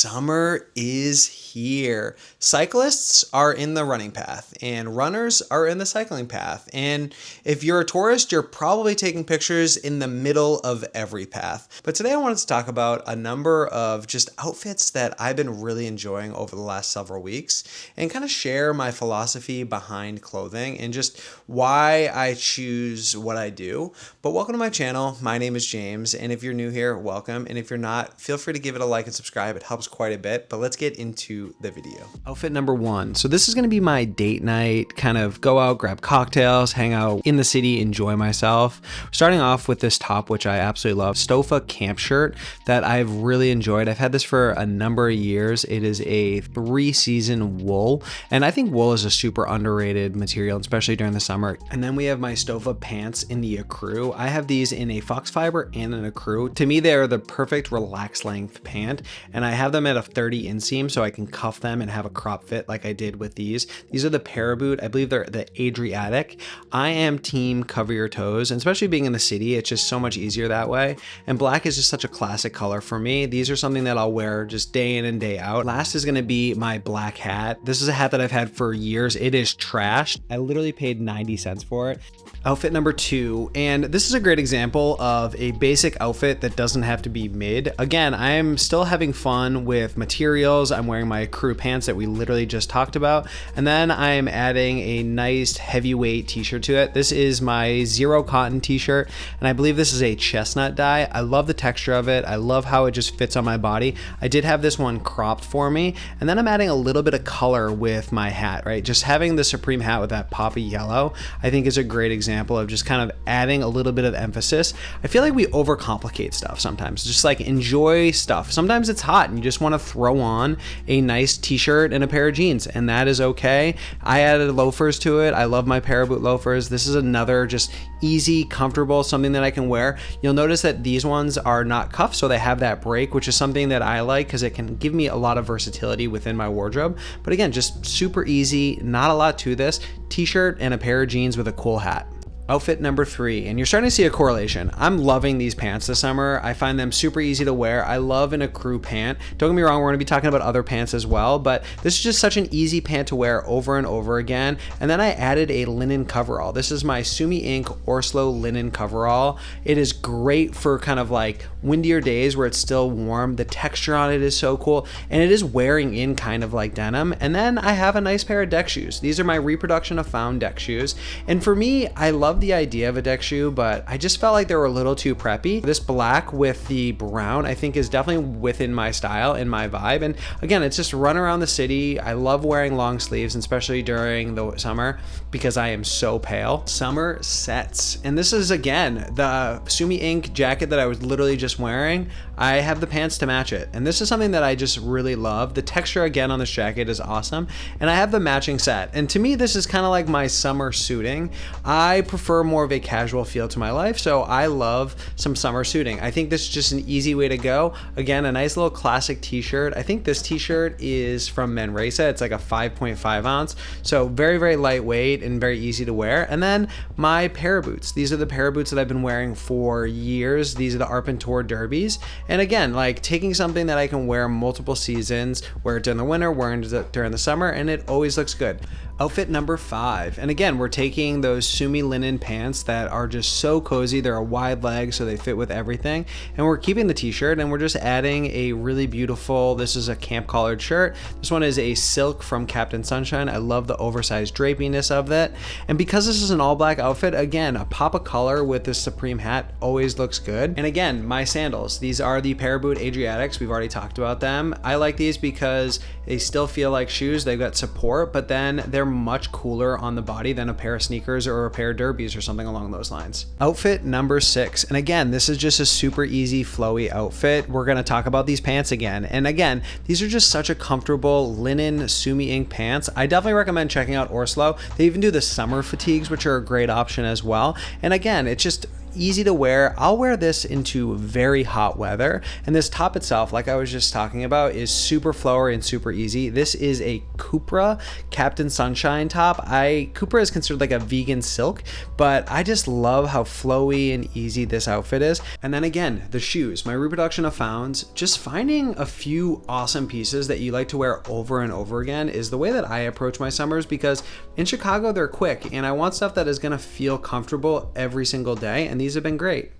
Summer is here. Cyclists are in the running path and runners are in the cycling path. And if you're a tourist, you're probably taking pictures in the middle of every path. But today I wanted to talk about a number of just outfits that I've been really enjoying over the last several weeks and kind of share my philosophy behind clothing and just why I choose what I do. But welcome to my channel. My name is James, and if you're new here, welcome. And if you're not, feel free to give it a like and subscribe. It helps quite a bit, but let's get into the video. Outfit number one. So this is going to be my date night, kind of go out, grab cocktails, hang out in the city, enjoy myself. Starting off with this top, which I absolutely love, Stofa camp shirt that I've really enjoyed. I've had this for a number of years. It is a 3-season wool, and I think wool is a super underrated material, especially during the summer. And then we have my Stofa pants in the ecru. I have these in a fox fiber and an ecru. To me, they are the perfect relaxed length pant, and I have them at a 30 inseam so I can cuff them and have a crop fit like I did with these. These are the Paraboot. I believe they're the Adriatic. I am team cover your toes, and especially being in the city, it's just so much easier that way. And black is just such a classic color for me. These are something that I'll wear just day in and day out. Last is going to be my black hat. This is a hat that I've had for years. It is trashed. I literally paid 90 cents for it. Outfit number two, and this is a great example of a basic outfit that doesn't have to be mid. Again, I'm still having fun with materials. I'm wearing my crew pants that we literally just talked about, and then I'm adding a nice heavyweight t-shirt to it. This is my Zero Cotton t-shirt, and I believe this is a chestnut dye. I love the texture of it. I love how it just fits on my body. I did have this one cropped for me, and then I'm adding a little bit of color with my hat, right? Just having the Supreme hat with that poppy yellow, I think is a great example of just kind of adding a little bit of emphasis. I feel like we overcomplicate stuff sometimes. Just like enjoy stuff. Sometimes it's hot and you just want to throw on a nice t-shirt and a pair of jeans, and that is okay. I added loafers to it. I love my Paraboot loafers. This is another just easy, comfortable, something that I can wear. You'll notice that these ones are not cuffed, so they have that break, which is something that I like because it can give me a lot of versatility within my wardrobe. But again, just super easy, not a lot to this. T-shirt and a pair of jeans with a cool hat. Outfit number three, and you're starting to see a correlation. I'm loving these pants this summer. I find them super easy to wear. I love an ecru pant. Don't get me wrong, we're gonna be talking about other pants as well, but this is just such an easy pant to wear over and over again. And then I added a linen coverall. This is my Sumi Ink Orslow linen coverall. It is great for kind of like windier days where it's still warm. The texture on it is so cool, and it is wearing in kind of like denim. And then I have a nice pair of deck shoes. These are my reproduction of found deck shoes. And for me, I love the idea of a deck shoe, but I just felt like they were a little too preppy. This black with the brown I think is definitely within my style and my vibe. And again, it's just run around the city. I love wearing long sleeves, especially during the summer because I am so pale. Summer sets, and this is again the Sumi Ink jacket that I was literally just wearing. I have the pants to match it, and this is something that I just really love. The texture again on this jacket is awesome, and I have the matching set. And to me, this is kind of like my summer suiting. I prefer more of a casual feel to my life, so I love some summer suiting. I think this is just an easy way to go. Again, a nice little classic t-shirt. I think this t-shirt is from Manresa. It's like a 5.5 ounce, so very, very lightweight and very easy to wear. And then my Paraboots. These are the Paraboots that I've been wearing for years. These are the Arpentor Derbies. And again, like taking something that I can wear multiple seasons, wear it during the winter, wear it during the summer, and it always looks good. Outfit number five, and again, we're taking those Sumi linen pants that are just so cozy. They're a wide leg, so they fit with everything, and we're keeping the t-shirt, and we're just adding a really beautiful, this is a camp collared shirt. This one is a silk from Captain Sunshine. I love the oversized drapiness of it, and because this is an all black outfit, again, a pop of color with this Supreme hat always looks good. And again, my sandals, these are the Paraboot Adriatics. We've already talked about them. I like these because they still feel like shoes. They've got support, but then they're much cooler on the body than a pair of sneakers or a pair of derbies or something along those lines. Outfit number six, and again, this is just a super easy flowy outfit. We're going to talk about these pants again, and again, these are just such a comfortable linen Sumi Ink pants. I definitely recommend checking out Orslow. They even do the summer fatigues, which are a great option as well. And again, it's just easy to wear. I'll wear this into very hot weather. And this top itself, like I was just talking about, is super flowery and super easy. This is a Cupra Captain Sunshine top. Cupra is considered like a vegan silk, but I just love how flowy and easy this outfit is. And then again, the shoes, my reproduction of founds, just finding a few awesome pieces that you like to wear over and over again is the way that I approach my summers, because in Chicago, they're quick and I want stuff that is gonna feel comfortable every single day, and these have been great.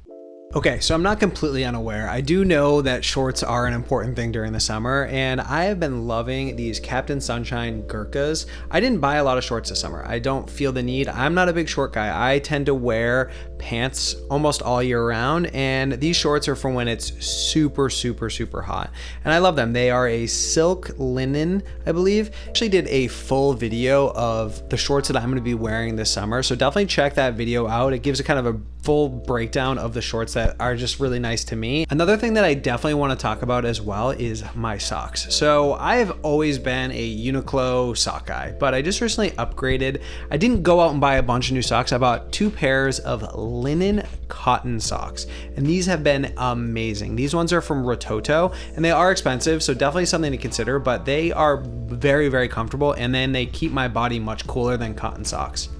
Okay, so I'm not completely unaware. I do know that shorts are an important thing during the summer, and I have been loving these Captain Sunshine Gurkhas. I didn't buy a lot of shorts this summer. I don't feel the need. I'm not a big short guy. I tend to wear pants almost all year round, and these shorts are for when it's super, super, super hot. And I love them. They are a silk linen, I believe. I actually did a full video of the shorts that I'm gonna be wearing this summer, so definitely check that video out. It gives a kind of a full breakdown of the shorts that are just really nice to me. Another thing that I definitely want to talk about as well is my socks. So I've always been a Uniqlo sock guy, but I just recently upgraded. I didn't go out and buy a bunch of new socks. I bought 2 pairs of linen cotton socks, and these have been amazing. These ones are from Rototo, and they are expensive, so definitely something to consider, but they are very, very comfortable, and then they keep my body much cooler than cotton socks.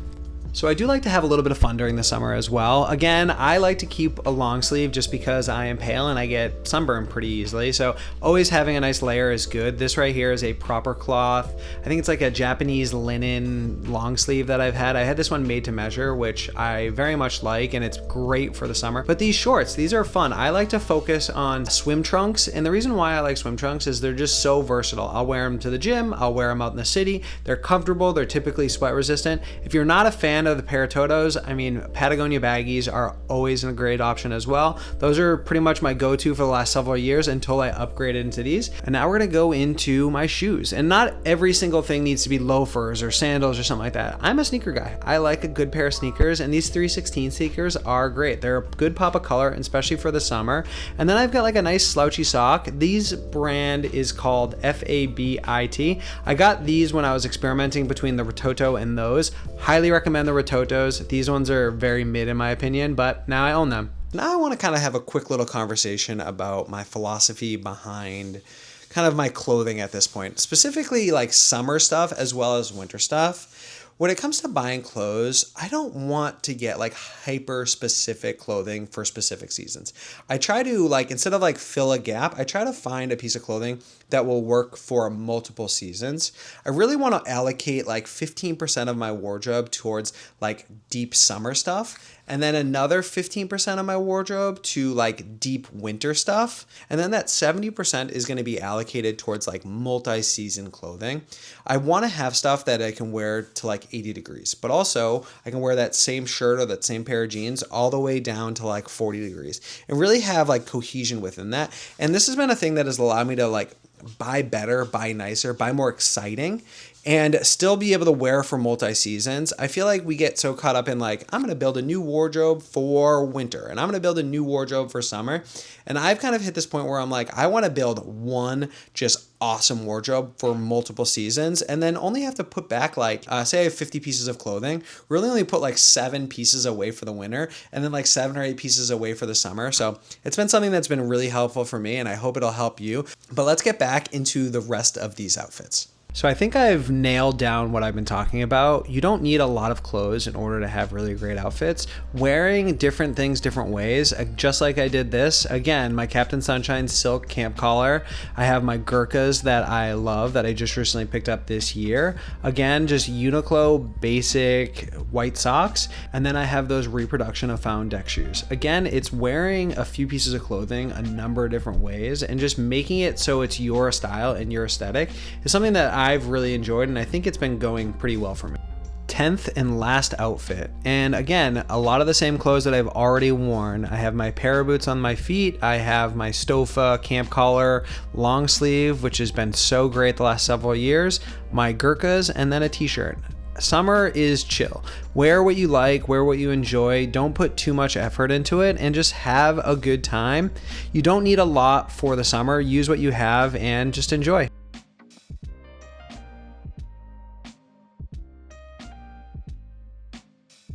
So I do like to have a little bit of fun during the summer as well. Again, I like to keep a long sleeve just because I am pale and I get sunburned pretty easily. So always having a nice layer is good. This right here is a proper cloth. I think it's like a Japanese linen long sleeve that I've had. I had this one made to measure, which I very much like, and it's great for the summer. But these shorts, these are fun. I like to focus on swim trunks. And the reason why I like swim trunks is they're just so versatile. I'll wear them to the gym. I'll wear them out in the city. They're comfortable. They're typically sweat resistant. If you're not a fan of the Paratotos, I mean, Patagonia baggies are always a great option as well. Those are pretty much my go-to for the last several years until I upgraded into these. And now we're gonna go into my shoes. And not every single thing needs to be loafers or sandals or something like that. I'm a sneaker guy. I like a good pair of sneakers, and these 316 sneakers are great. They're a good pop of color, especially for the summer. And then I've got like a nice slouchy sock. These brand is called FABIT. I got these when I was experimenting between the Rototo and those. Highly recommend the Rototos. These ones are very mid in my opinion, but now I own them. Now I want to kind of have a quick little conversation about my philosophy behind kind of my clothing at this point, specifically like summer stuff as well as winter stuff. When it comes to buying clothes, I don't want to get like hyper specific clothing for specific seasons. I try to like, instead of like fill a gap, I try to find a piece of clothing that will work for multiple seasons. I really want to allocate like 15% of my wardrobe towards like deep summer stuff, and then another 15% of my wardrobe to like deep winter stuff. And then that 70% is going to be allocated towards like multi-season clothing. I want to have stuff that I can wear to like 80 degrees, but also I can wear that same shirt or that same pair of jeans all the way down to like 40 degrees and really have like cohesion within that. And this has been a thing that has allowed me to like buy better, buy nicer, buy more exciting, and still be able to wear for multi-seasons. I feel like we get so caught up in like, I'm gonna build a new wardrobe for winter and I'm gonna build a new wardrobe for summer. And I've kind of hit this point where I'm like, I wanna build one just awesome wardrobe for multiple seasons and then only have to put back like, say I have 50 pieces of clothing, really only put like 7 pieces away for the winter and then like 7 or 8 pieces away for the summer. So it's been something that's been really helpful for me and I hope it'll help you. But let's get back into the rest of these outfits. So I think I've nailed down what I've been talking about. You don't need a lot of clothes in order to have really great outfits. Wearing different things different ways, just like I did this. Again, my Captain Sunshine silk camp collar. I have my Gurkhas that I love that I just recently picked up this year. Again, just Uniqlo basic white socks. And then I have those reproduction of found deck shoes. Again, it's wearing a few pieces of clothing a number of different ways and just making it so it's your style and your aesthetic is something that I've really enjoyed, and I think it's been going pretty well for me. 10th and last outfit, and again, a lot of the same clothes that I've already worn. I have my para boots on my feet, I have my Stofa camp collar long sleeve, which has been so great the last several years, my Gurkhas, and then a t-shirt. Summer is chill. Wear what you like, wear what you enjoy, don't put too much effort into it, and just have a good time. You don't need a lot for the summer, use what you have and just enjoy.